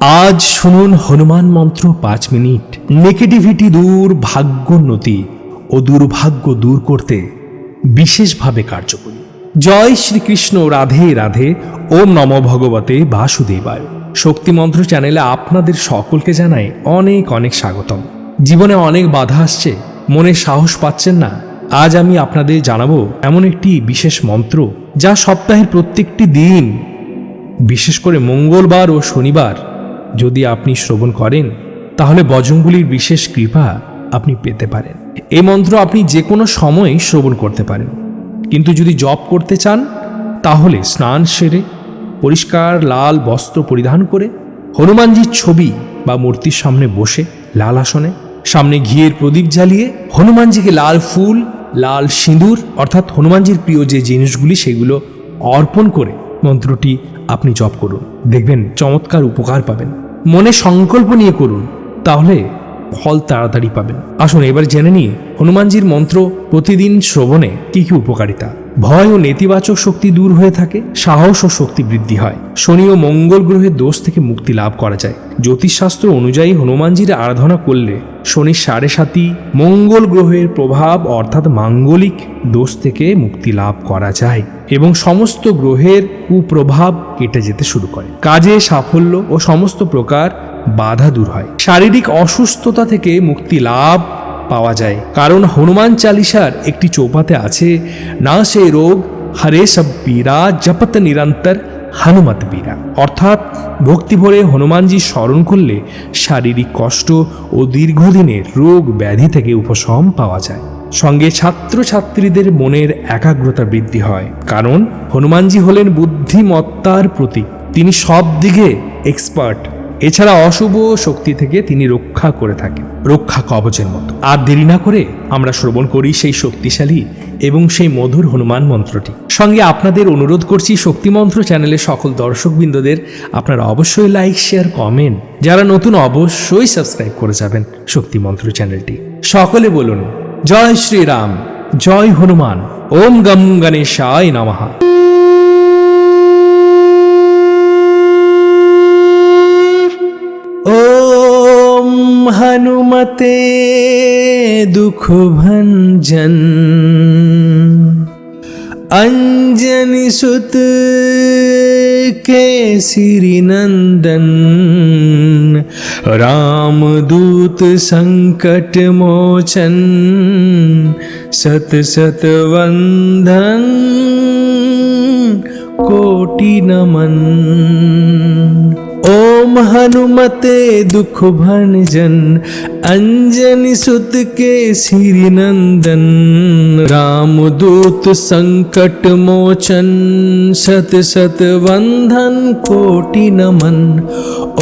আজ শুনুন হনুমান মন্ত্র 5 মিনিট। নেগেটিভিটি দূর, ভাগ্যোন্নতি ও দুর্ভাগ্য দূর করতে বিশেষভাবে কার্যকরী। জয় শ্রীকৃষ্ণ। রাধে রাধে। ওম নমো ভগবতে বাসুদেবায়। শক্তি মন্ত্র চ্যানেলে আপনাদের সকলকে জানাই অনেক অনেক স্বাগতম। জীবনে অনেক বাধা আসছে, মনে সাহস পাচ্ছেন না। আজ আমি আপনাদের জানাবো এমন একটি বিশেষ মন্ত্র যা সপ্তাহের প্রত্যেকটি দিন, বিশেষ করে মঙ্গলবার ও শনিবার যদি আপনি শ্রবণ করেন তাহলে বজরংবলীর বিশেষ কৃপা আপনি পেতে পারেন। এই মন্ত্র আপনি যে কোনো সময় শ্রবণ করতে পারেন, কিন্তু যদি জপ করতে চান তাহলে স্নান সেরে পরিষ্কার লাল বস্ত্র পরিধান করে হনুমানজির ছবি বা মূর্তির সামনে বসে লাল আসনে সামনে ঘিয়ের প্রদীপ জ্বালিয়ে হনুমানজিকে লাল ফুল, লাল সিঁদুর অর্থাৎ হনুমানজির প্রিয় যে জিনিসগুলি সেগুলো অর্পণ করে মন্ত্রটি আপনি জপ করুন। দেখবেন চমৎকার উপকার পাবেন। মনে সংকল্প নিয়ে করুন, তাহলে ফল তাড়াতাড়ি পাবেন। আসুন এবার জেনে নিই হনুমানজির মন্ত্র প্রতিদিন শ্রবণে কি কি উপকারিতা। ভয় ও নেতিবাচক শক্তি দূর হয়ে থাকে, সাহস ও শক্তি বৃদ্ধি হয়, শনি ও মঙ্গল গ্রহের দোষ থেকে মুক্তি লাভ করা যায়। জ্যোতিষশাস্ত্র অনুযায়ী হনুমানজির আরাধনা করলে শনির 7.5 মঙ্গল গ্রহের প্রভাব অর্থাৎ মাঙ্গলিক দোষ থেকে মুক্তি লাভ করা যায় এবং সমস্ত গ্রহের কুপ্রভাব কেটে যেতে শুরু করে। কাজে সাফল্য ও সমস্ত প্রকার বাধা দূর হয়। শারীরিক অসুস্থতা থেকে মুক্তি লাভ পাওয়া যায়, কারণ হনুমান চালিসার একটি চৌপাতে আছে, না সে রোগ হরে সব পীরা জপত নিরন্তর হনুমত বীরা। অর্থাৎ ভক্তি ভরে হনুমানজি স্মরণ করলে শারীরিক কষ্ট ও দীর্ঘদিনের রোগ ব্যাধি থেকে উপশম পাওয়া যায়। সঙ্গে ছাত্রছাত্রীদের মনের একাগ্রতা বৃদ্ধি হয়, কারণ হনুমানজি হলেন বুদ্ধিমত্তার প্রতীক। তিনি সব দিকে এক্সপার্ট। এছাড়া অশুভ শক্তি থেকে তিনি রক্ষা করে থাকেন, রক্ষা কবচের মতো। আর দেরি না করে আমরা শ্রবণ করি সেই শক্তিশালী এবং সেই মধুর হনুমান মন্ত্রটি। সঙ্গে আপনাদের অনুরোধ করছি, শক্তি মন্ত্র চ্যানেলের সকল দর্শকবৃন্দদের আপনারা অবশ্যই লাইক, শেয়ার, কমেন্ট, যারা নতুন অবশ্যই সাবস্ক্রাইব করে যাবেন শক্তি মন্ত্র চ্যানেলটি। সকলে বলুন জয় শ্রীরাম, জয় হনুমান, ওম গম গণেশায় নমঃ। हनुमते दुख भंजन अंजनी सुत केसरी नंदन रामदूत संकट मोचन सत सत वंदन कोटि नमन। ओम हनुमते दुख भंजन अंजनी सुत केसरी नंदन रामदूत संकट मोचन सत सत वंदन कोटि नमन।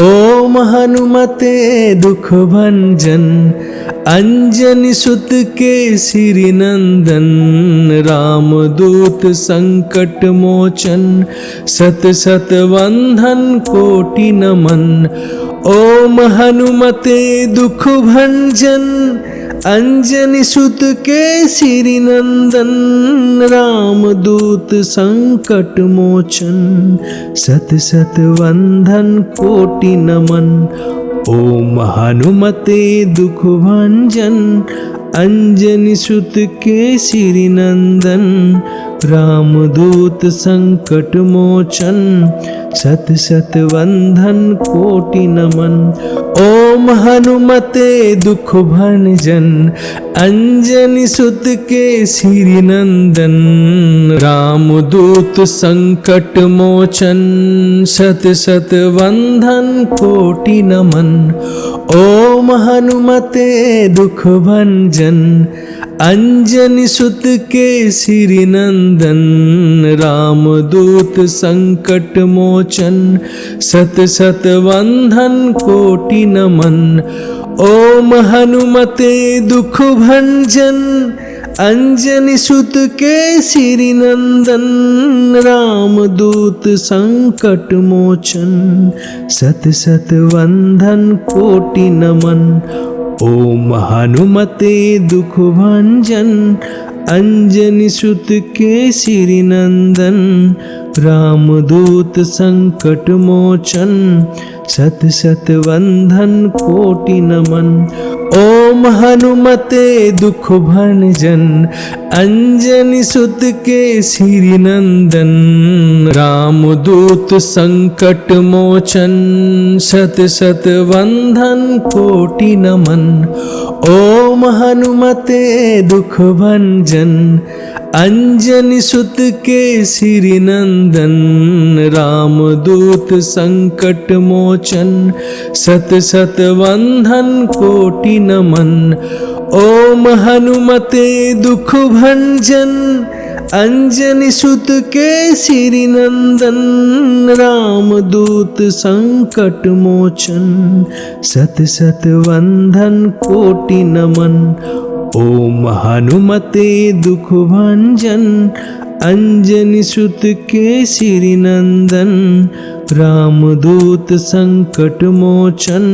ओम हनुमते दुख भंजन अंजनी सुत केसरी नंदन रामदूत संकट मोचन सत सत वंदन कोटि नमन। ओम हनुमते दुख भंजन अंजनी सुत केसरी नंदन रामदूत संकट मोचन सत सत वंदन कोटि नमन। ओम हनुमते दुख भंजन अंजनी सुत केसरी नंदन रामदूत संकट मोचन सत सत वंदन कोटि नमन। ओम हनुमते दुख भंजन अंजनी सुत केसरी नंदन रामदूत संकट मोचन सत सत वंदन कोटि नमन। ओम हनुमते दुख भंजन अंजनी सुत केसरी नंदन रामदूत संकट मोचन सत सत वंदन कोटि नमन। ओम हनुमते दुख भंजन अंजनी सुत केसरी नंदन रामदूत संकट मोचन सत सत वंदन कोटि नमन। ओम हनुमते दुख भंजन अंजनी सुत केसरी नंदन रामदूत संकट मोचन, सत सत वंदन कोटि नमन। ओम हनुमते दुख भंजन, अंजनी सुत केसरी नंदन। रामदूत संकट मोचन, सत सत वंदन कोटि नमन। ओम हनुमते दुख भंजन, अंजनी सुत केसरी नंदन। रामदूत संकट मोचन, सत सत वंदन कोटि नमन। ओम हनुमते दुख भंजन, अंजनी सुत केसरी नंदन। रामदूत संकट मोचन, सत सत वंदन कोटि नमन। ओम हनुमते दुख भंजन, अंजनी सुत केसरी नंदन। रामदूत संकट मोचन,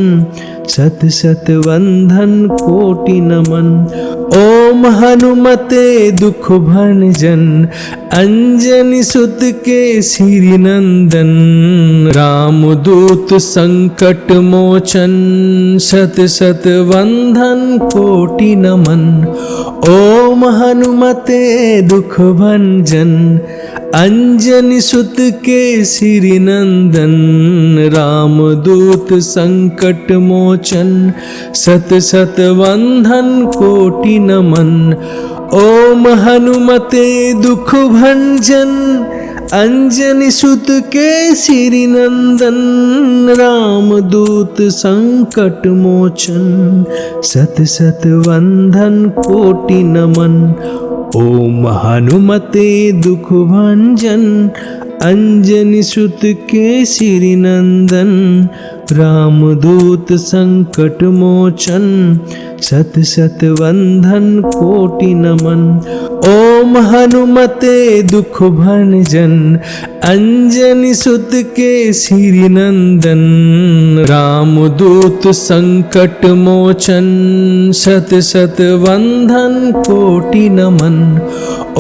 सत सत वंदन कोटि नमन। ओम हनुमते दुख भंजन, अंजनी सुत केसरी नंदन। रामदूत संकट मोचन, सत सत वंदन कोटि नमन। ओम हनुमते दुख भंजन, अंजनी सुत केसरी नंदन। रामदूत संकट मोचन, सत सत वंदन कोटि नमन। ओम हनुमते दुख भंजन, अंजनी सुत केसरी नंदन। रामदूत संकट मोचन, सत सत वंदन कोटि नमन। ओम हनुमते दुख भंजन, अंजनी सुत केसरी नंदन। रामदूत संकट मोचन, सत सत वंदन कोटि नमन। ओम हनुमते दुख भंजन, अंजनी सुत केसरी नंदन। रामदूत संकट मोचन, सत सत वंदन कोटि नमन।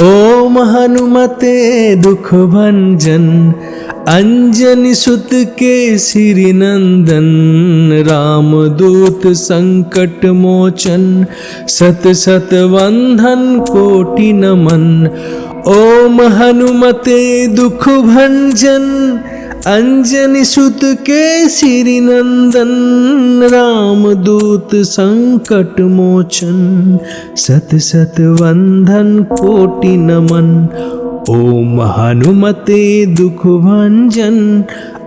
ओम हनुमते दुख भंजन, अंजनी सुत केसरी नंदन। रामदूत संकट मोचन, सत सत वंदन कोटि नमन। ओम हनुमते दुख भंजन, अंजनी सुत केसरी नंदन। रामदूत संकट मोचन, सत सत वंदन कोटि नमन। ओम हनुमते दुख भंजन,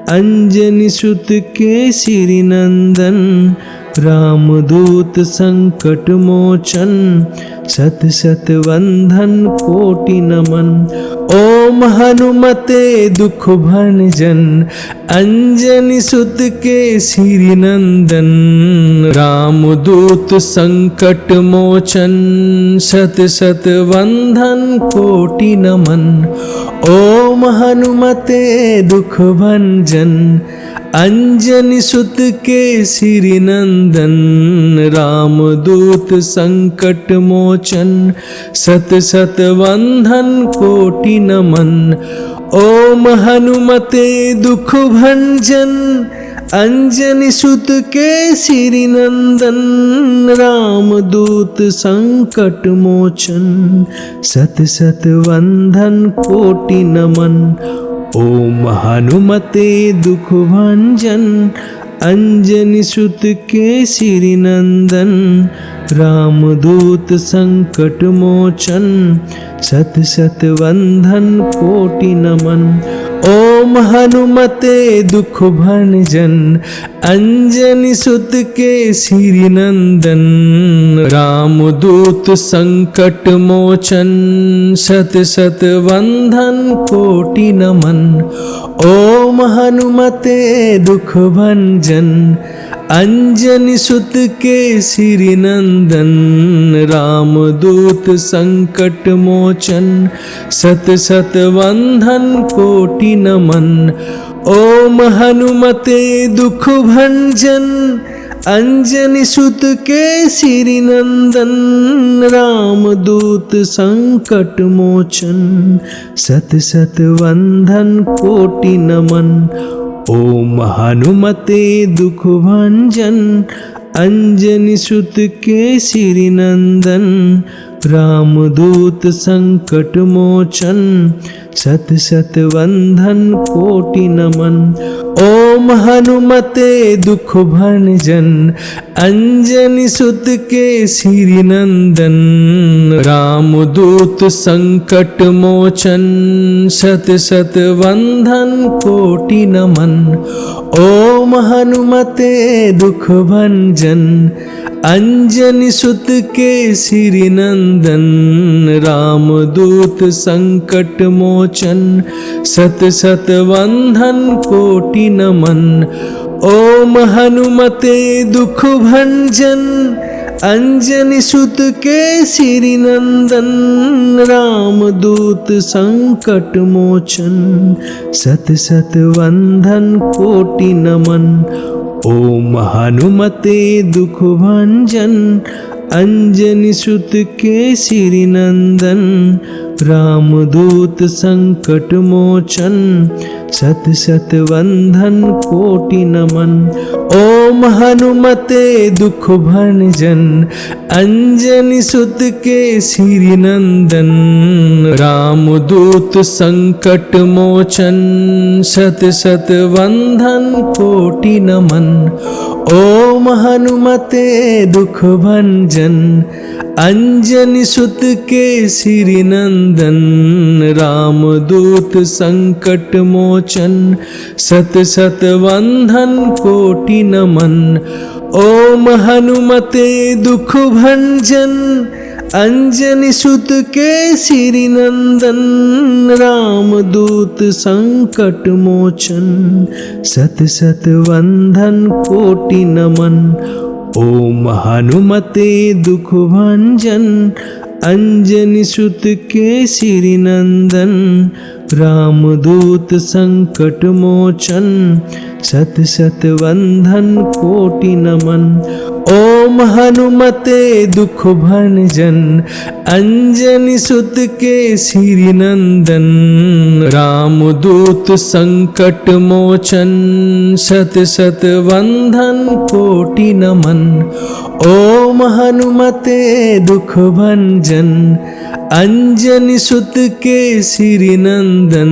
अंजनी सुत केसरी नंदन। रामदूत संकट मोचन, सत सत वंदन कोटि नमन। ओम हनुमते दुख भंजन, अंजनी सुत केसरी नंदन। रामदूत संकट मोचन, सत सत वंदन कोटि नमन। ओम हनुमते दुख भंजन, अंजनी सुत केसरी नंदन। रामदूत संकट मोचन, सत सत वंदन कोटि नमन। ओम हनुमते दुख भंजन, अंजनी सुत केसरी नंदन। रामदूत संकट मोचन, सत सत वंदन कोटि नमन। ओम हनुमते दुख भंजन, अंजनी सुत केसरी नंदन। रामदूत संकट मोचन, सत सत वंदन कोटि नमन। ओम हनुमते दुख भंजन, अंजनी सुत केसरी नंदन। रामदूत संकट मोचन, सत सत वंदन कोटि नमन। ओम हनुमते दुख भंजन, अंजनी सुत केसरी नंदन। रामदूत संकट मोचन, सत सत वंदन कोटि नमन। ओम हनुमते दुख भंजन, अंजनी सुत केसरी नंदन, रामदूत संकट मोचन, सत सत वंदन कोटि नमन। ओम हनुमते दुख भंजन, अंजनी सुत केसरी नंदन, रामदूत संकट मोचन, सत सत वंदन कोटि नमन। ओम हनुमते दुख भंजन, अंजनी सुत केसरी नंदन, रामदूत संकट मोचन, सत सत वंदन कोटि नमन। ओम हनुमते दुख भंजन, अंजनी सुत केसरी नंदन, रामदूत संकट मोचन, सत सत वंदन कोटि नमन। ओम हनुमते दुख भंजन, अंजनी सुत केसरी नंदन, रामदूत संकट मोचन, सत सत वंदन कोटि नमन। ओम हनुमते दुख भंजन, अंजनी सुत केसरी नंदन, रामदूत संकट मोचन, सत सत वंदन कोटि नमन। ओम हनुमते दुख भंजन, अंजनी सुत केसरी नंदन, रामदूत संकट मोचन, सत सत वंदन कोटि नमन। ओम हनुमते दुख भंजन, अंजनी सुत केसरी नंदन, रामदूत संकट मोचन, सत सत वंदन कोटि नमन। ओम हनुमते दुख भंजन, अंजनी सुत केसरी नंदन, रामदूत संकट मोचन, सत सत वंदन कोटि नमन। ओम हनुमते दुख भंजन, अंजनी सुत केसरी नंदन, रामदूत संकट मोचन, सत सत वंदन कोटि नमन। ओम हनुमते दुख भंजन, अंजनी सुत केसरी नंदन, रामदूत संकट मोचन, सत सत वंदन कोटि नमन। ओम हनुमते दुख भंजन, अंजनी सुत केसरी नंदन,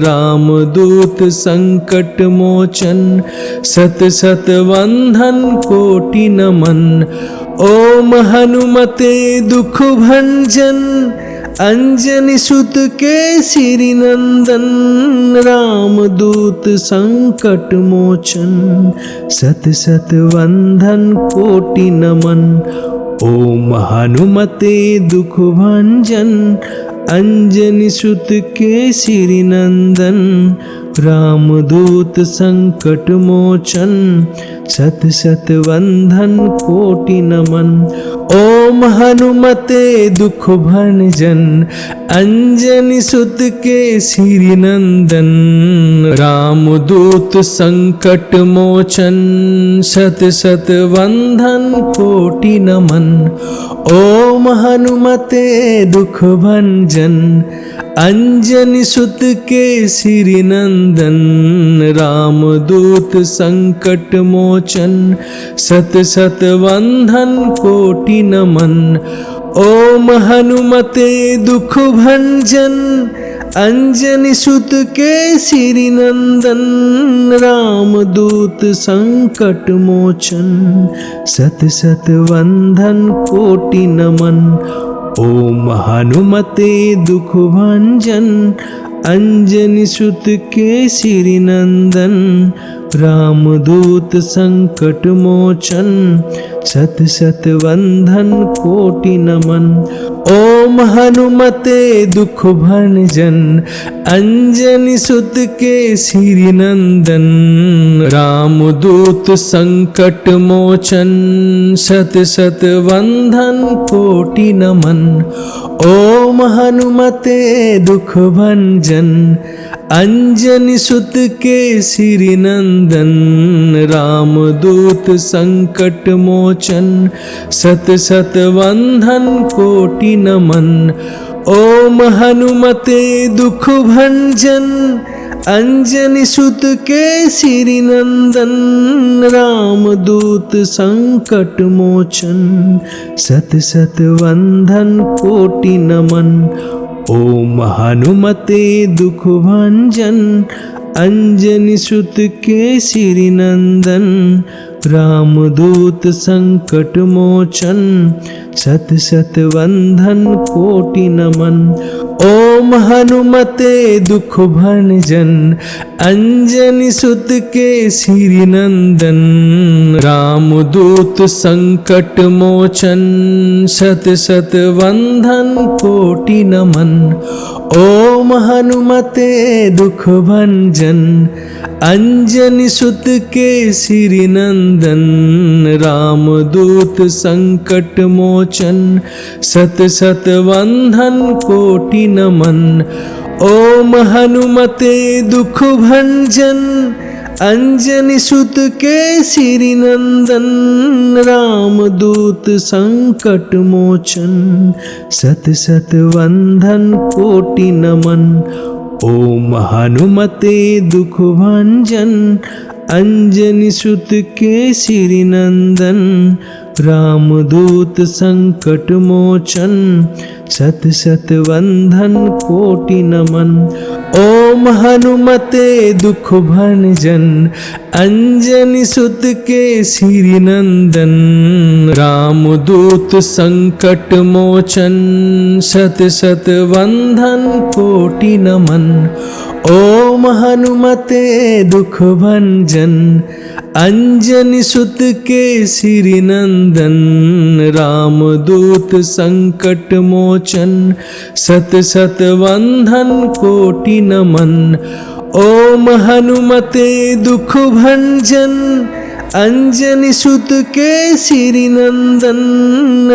रामदूत संकट मोचन, सत सत वंदन कोटि नमन। ओम हनुमते दुख भंजन, अंजनी सुत केसरी नंदन, रामदूत संकट मोचन, सत सत वंदन कोटि नमन। ओम हनुमते दुख भंजन, अंजनी सुत केसरी नंदन, रामदूत संकट मोचन, सत सत वंदन कोटि नमन। ओम हनुमते दुख भंजन, अंजनी सुत केसरी नंदन, रामदूत संकट मोचन, सत सत वंदन कोटि नमन। ओम हनुमते दुख भंजन, अंजनी सुत केसरी नंदन, रामदूत संकट मोचन, सत सत वंदन कोटि नमन। ओम हनुमते दुख भंजन, अंजनी सुत केसरी नंदन, रामदूत संकट मोचन, सत सत वंदन कोटि नमन। ओम हनुमते दुख भंजन, अंजनी सुत केसरी नंदन, रामदूत संकट मोचन, सत सत वंदन कोटि नमन। ओम हनुमते दुख भंजन, अंजनी सुत केसरी नंदन, रामदूत संकट मोचन, सत सत वंदन कोटि नमन। ओम हनुमते दुख भंजन, अंजनी सुत केसरी नंदन, रामदूत संकट मोचन, सत सत वंदन कोटि नमन। ओम हनुमते दुख भंजन, अंजनी सुत केसरी नंदन, रामदूत संकट मोचन, सत सत वंदन कोटि नमन। ओम हनुमते दुख भंजन, अंजनी सुत केसरी नंदन, रामदूत संकट मोचन, सत सत वंदन कोटि नमन। ओम हनुमते दुख भंजन, अंजनी सुत केसरी नंदन, रामदूत संकट मोचन, सत सत वंदन कोटि नमन। ओम हनुमते दुख भंजन, अंजनी सुत केसरी नंदन, रामदूत संकट मोचन, सत सत वंदन कोटि नमन। ओम हनुमते दुख भंजन, अंजनी सुत केसरी नंदन, रामदूत संकट मोचन, सत सत वंदन कोटि नमन। ओम हनुमते दुख भंजन, अंजनी सुत केसरी नंदन, रामदूत संकट मोचन, सत सत वंदन कोटि नमन। ओम हनुमते दुख भंजन, अंजनी सुत केसरी नंदन, रामदूत संकट मोचन, सत सत वंदन कोटि नमन। ओम हनुमते दुख भंजन, अंजनी सुत केसरी नंदन, रामदूत संकट मोचन, सत सत वंदन कोटि नमन। ओम हनुमते दुख भंजन, अंजनी सुत केसरी नंदन,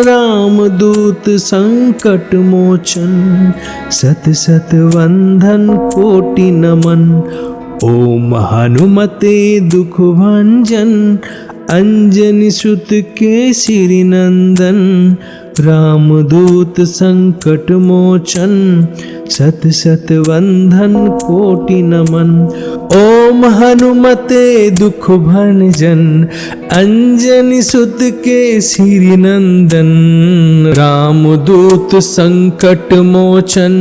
रामदूत संकट मोचन, सत सत वंदन कोटि नमन। ओम हनुमते दुख भंजन, अंजनी सुत केसरी नंदन, रामदूत संकट मोचन, सत सत वंदन कोटि नमन। ओम हनुमते दुख भंजन, अंजनी सुत केसरी नंदन, रामदूत संकट मोचन,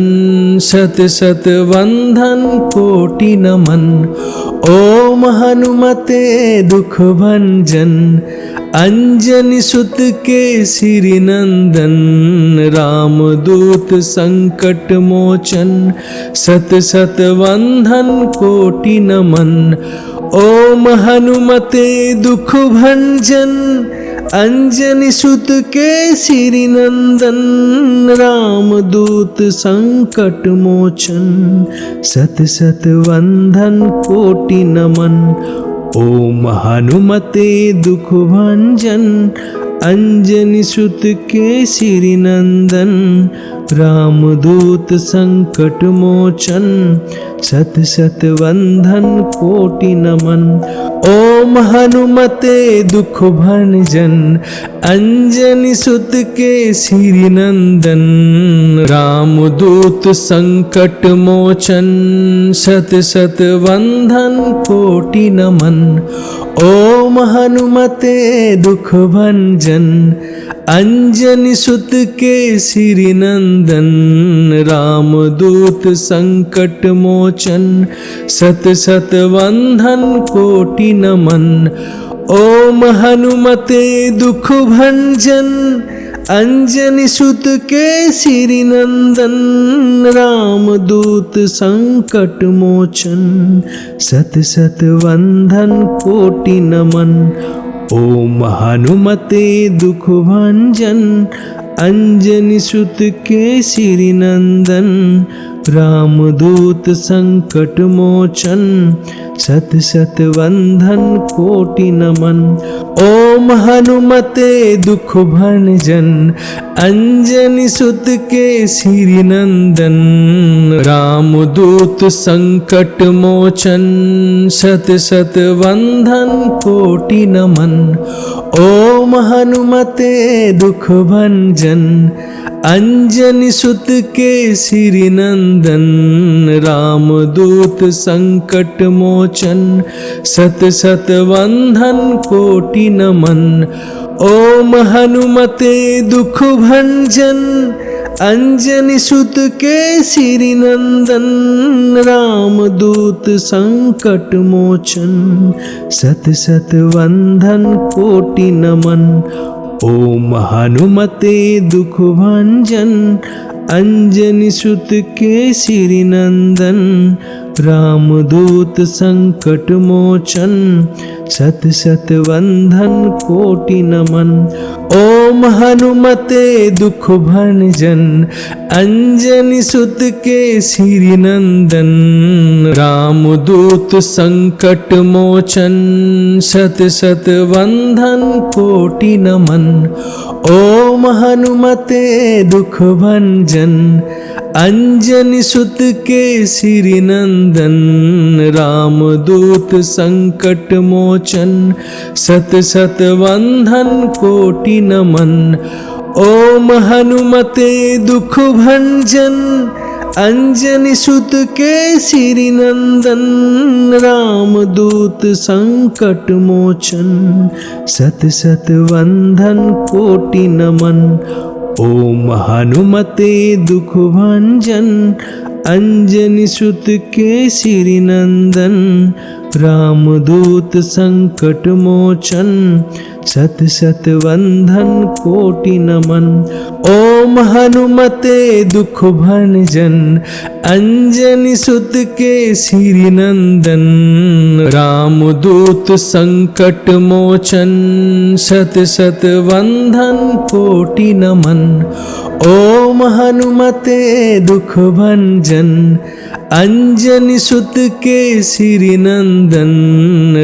सत सत वंदन कोटि नमन। ओम हनुमते दुख भंजन, अंजनी सुत केसरी नंदन, रामदूत संकट मोचन, सत सत वंदन कोटि नमन। ओम हनुमते दुख भंजन, अंजनी सुत केसरी नंदन, रामदूत संकट मोचन, सत सत वंदन कोटि नमन। ओम हनुमते दुख भंजन, अंजनी सुत केसरी नंदन, रामदूत संकट मोचन, सत सत वंदन कोटि नमन। ओम हनुमते दुख भंजन, अंजनी सुत केसरी नंदन, रामदूत संकट मोचन, सत सत वंदन कोटि नमन। ओम हनुमते दुख भंजन, अंजनी सुत केसरी नंदन, रामदूत संकट मोचन, सत सत वंदन कोटि नमन। ओम हनुमते दुख भंजन, अंजनी सुत केसरी नंदन, रामदूत संकट मोचन, सत सत वंदन कोटि नमन। ओम हनुमते दुख भंजन, अंजनी सुत केसरी नंदन, रामदूत संकट मोचन, सत सत वंदन कोटि नमन। ओम हनुमते दुख भंजन, अंजनी सुत केसरी नंदन, रामदूत संकट मोचन, सत सत वंदन कोटि नमन। ओम हनुमते दुख भंजन, अंजनी सुत केसरी नंदन, रामदूत संकट मोचन, सत सत वंदन कोटि नमन। ओम हनुमते दुख भंजन, अंजनी सुत केसरी नंदन, रामदूत संकट मोचन, सत सत वंदन कोटि नमन। ओम हनुमते दुख भंजन, अंजनी सुत केसरी नंदन, रामदूत संकट मोचन, सत सत वंदन कोटि नमन। ओम हनुमते दुख भंजन, अंजनी सुत केसरी नंदन, रामदूत संकट मोचन, सत सत वंदन कोटि नमन। ओम हनुमते दुख भंजन, अंजनी सुत केसरी नंदन, रामदूत संकट मोचन, सत सत वंदन कोटि नमन। ओम हनुमते दुख भंजन, अंजनी सुत केसरी नंदन, रामदूत संकट मोचन, सत सत वंदन कोटि नमन। ओम हनुमते दुख भंजन, अंजनी सुत केसरी नंदन, रामदूत संकट मोचन, सत सत वंदन कोटि नमन। ओम हनुमते दुख भंजन, अंजनी सुत केसरी नंदन, रामदूत संकट मोचन, सत सत वंदन कोटि नमन। ओम हनुमते दुख भंजन, अंजनी सुत केसरी नंदन,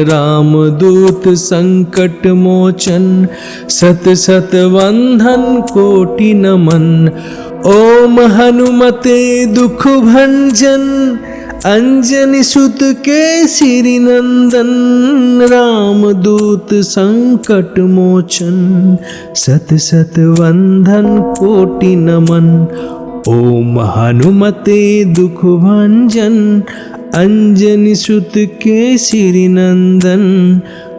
रामदूत संकट मोचन, सत सत वंदन कोटि नमन। ओम हनुमते दुख भंजन, अंजनी सुत केसरी नंदन, रामदूत संकट मोचन, सत सत वंदन कोटि नमन। ओम हनुमते दुख भंजन, अंजनी सुत केसरी नंदन,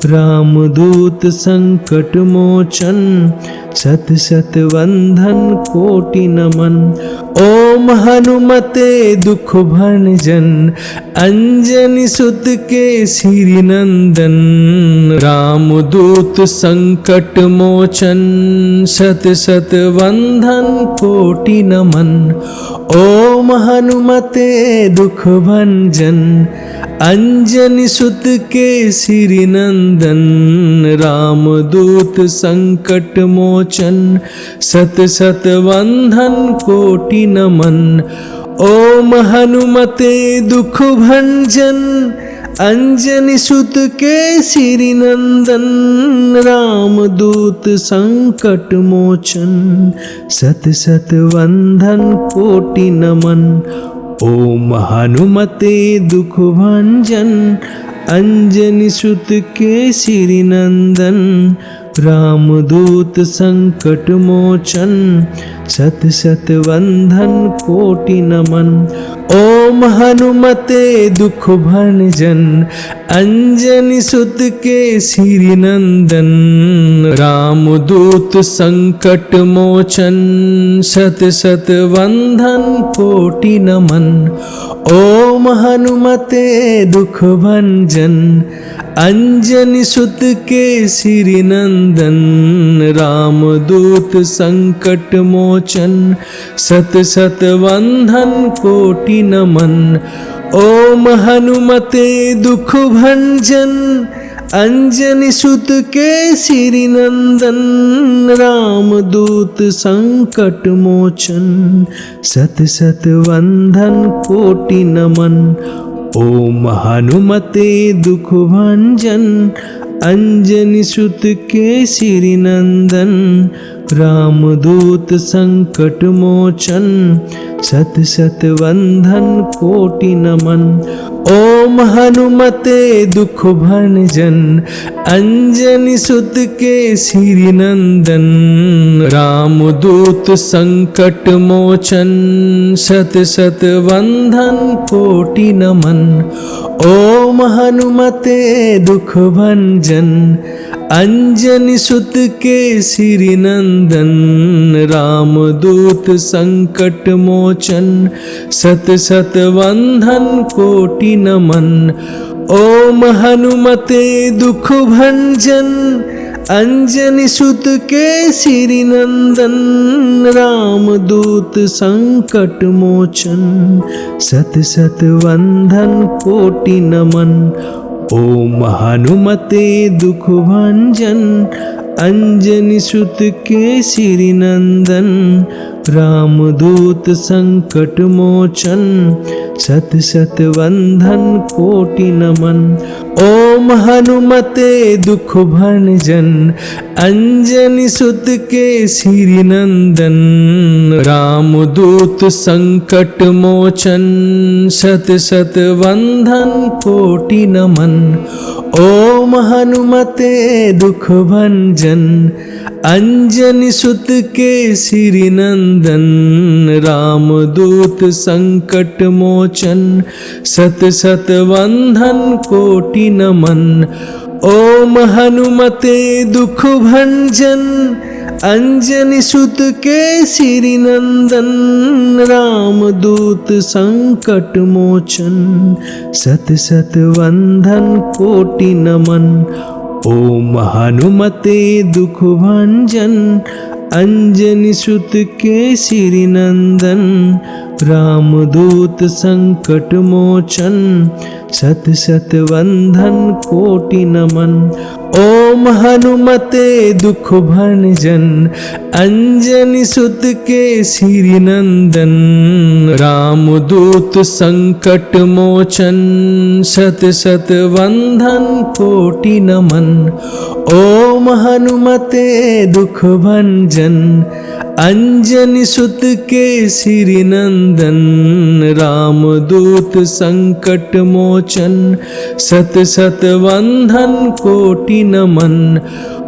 रामदूत संकट मोचन, सत सत वंदन कोटि नमन। ओम हनुमते दुख भंजन, अंजनी सुत केसरी नंदन, रामदूत संकट मोचन, सत सत वंदन कोटि नमन। ओम हनुमते दुख भंजन, अंजनी सुत केसरी नंदन, रामदूत संकट मोचन, सत सत वंदन कोटि नमन। ओम हनुमते दुख भंजन, अंजनी सुत केसरी नंदन, रामदूत संकट मोचन, सत सत वंदन कोटि नमन। ओम हनुमते दुख भंजन, अंजनी सुत केसरी नंदन, रामदूत संकट मोचन, सत सत वंदन कोटि नमन। ओम हनुमते दुख भंजन, अंजनी सुत केसरी नंदन, रामदूत संकट मोचन, सत सत वंदन कोटि नमन। ओम हनुमते दुख भंजन, अंजनी सुत केसरी नंदन, रामदूत संकट मोचन, सत सत वंदन कोटि नमन। ओम हनुमते दुख भंजन, अंजनी सुत केसरी नंदन, रामदूत संकट मोचन, सत सत वंदन कोटि नमन। ओम हनुमते दुख भंजन, अंजनी सुत केसरी नंदन, रामदूत संकट मोचन, सत सत वंदन कोटि नमन। ओम हनुमते दुख भंजन, अंजनी सुत केसरी नंदन, रामदूत संकट मोचन, सत सत वंदन कोटि नमन। ओम हनुमते दुख भंजन, अंजनी सुत केसरी नंदन, रामदूत संकट मोचन, सत सत वंदन कोटि नमन। ओम हनुमते दुख भंजन, अंजनी सुत केसरी नंदन, रामदूत संकट मोचन, सत सत वंदन कोटि नमन। ओम हनुमते दुख भंजन, अंजनी सुत केसरी नंदन, रामदूत संकट मोचन, सत सत वंदन कोटि नमन। ओम हनुमते दुख भंजन, अंजनी सुत केसरी नंदन, रामदूत संकट मोचन, सत सत वंदन कोटि नमन। ओम हनुमते दुख भंजन, अंजनी सुत केसरी नंदन, रामदूत संकट मोचन, सत सत वंदन कोटि नमन। ओम हनुमते दुख भंजन, अंजनी सुत केसरी नंदन, रामदूत संकट मोचन, सत सत वंदन कोटि नमन। ओम हनुमते दुख भंजन, अंजनी सुत केसरी नंदन, रामदूत संकट मोचन, सत सत वंदन कोटि नमन। ओम हनुमते दुख भंजन, अंजनी सुत केसरी नंदन, रामदूत संकट मोचन, सत सत वंदन कोटि नमन। ओम हनुमते दुख भंजन, अंजनी सुत केसरी नंदन, रामदूत संकट मोचन, सत सत वंदन कोटि नमन।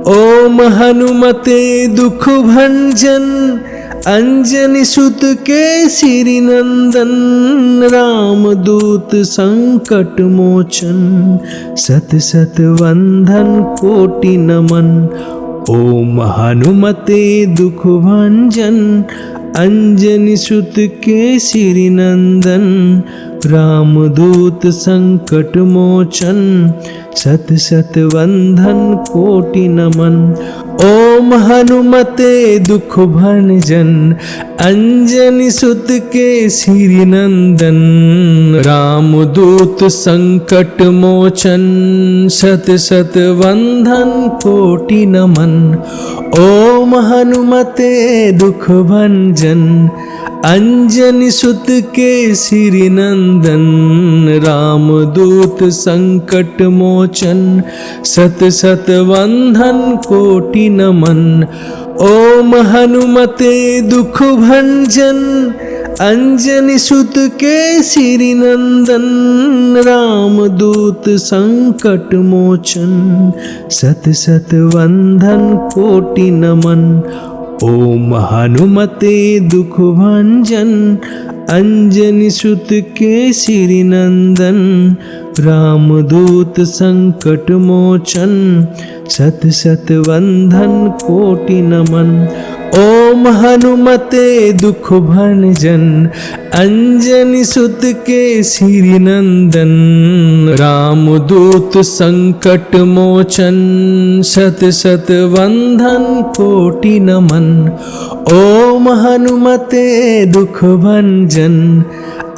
ओम हनुमते दुख भंजन, अंजनी सुत केसरी नंदन, रामदूत संकट मोचन, सत सत वंदन कोटि नमन। ओम हनुमते दुख भंजन, अंजनी सुत केसरी नंदन, रामदूत संकट मोचन, सत सत वंदन कोटि नमन। ओम हनुमते दुख भंजन, अंजनी सुत केसरी नंदन, रामदूत संकट मोचन, सत सत वंदन कोटि नमन। ओम हनुमते दुख भंजन, अंजनी सुत केसरी नंदन, रामदूत संकट मोचन, सत सत वंदन कोटि नमन। ओम हनुमते दुख भंजन, अंजनी सुत केसरी नंदन, रामदूत संकट मोचन, सत सत वंदन कोटि नमन। ओम हनुमते दुख भंजन, अंजनी सुत केसरी नंदन, रामदूत संकट मोचन, सत सत वंदन कोटि नमन। ओम हनुमते दुख भंजन अंजनी सुत केसरी नंदन रामदूत संकट मोचन शत शत वंदन कोटि नमन ओम हनुमते दुख भंजन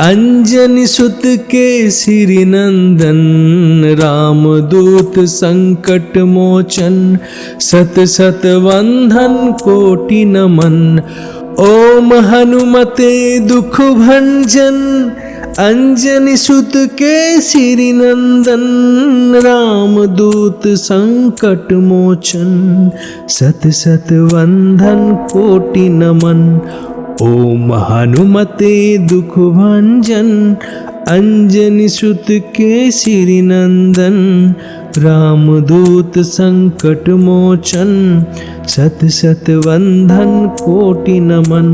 अंजनी सुत केसरी नंदन रामदूत संकट मोचन सत सत वंदन कोटि नमन ओम हनुमते दुख भंजन अंजनी सुत केसरी नंदन रामदूत संकट मोचन सत सत वंदन कोटि नमन ओम हनुमते दुख भंजन अंजनी सुत केसरी नंदन रामदूत संकट मोचन सत सत वंदन कोटि नमन